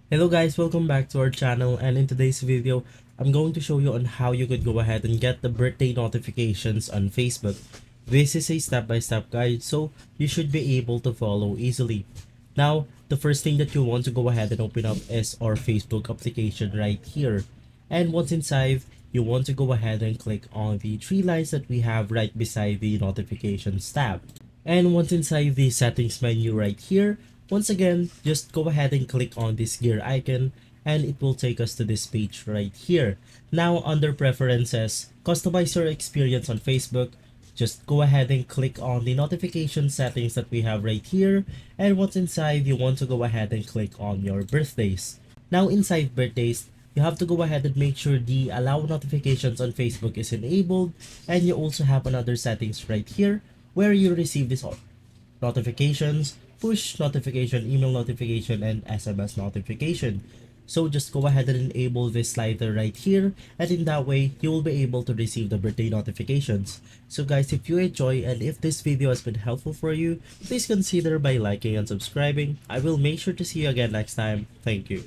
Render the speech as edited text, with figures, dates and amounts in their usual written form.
Hello guys, welcome back to our channel, and in today's video, I'm going to show you on how you could go ahead and get the birthday notifications on Facebook. This is a step-by-step guide, so you should be able to follow easily. Now, the first thing that you want to go ahead and open up is our Facebook application right here. And once inside, you want to go ahead and click on the three lines that we have right beside the notifications tab. And once inside the settings menu right here, once again, just go ahead and click on this gear icon and it will take us to this page right here. Now under preferences, customize your experience on Facebook. Just go ahead and click on the notification settings that we have right here, and once inside, you want to go ahead and click on your birthdays. Now inside birthdays, you have to go ahead and make sure the allow notifications on Facebook is enabled, and you also have another settings right here where you receive this notifications, push notification, email notification, and SMS notification. So just go ahead and enable this slider right here, and in that way you will be able to receive the birthday notifications. So guys, if you enjoy and if this video has been helpful for you, please consider by liking and subscribing. I will make sure to see you again next time. Thank you.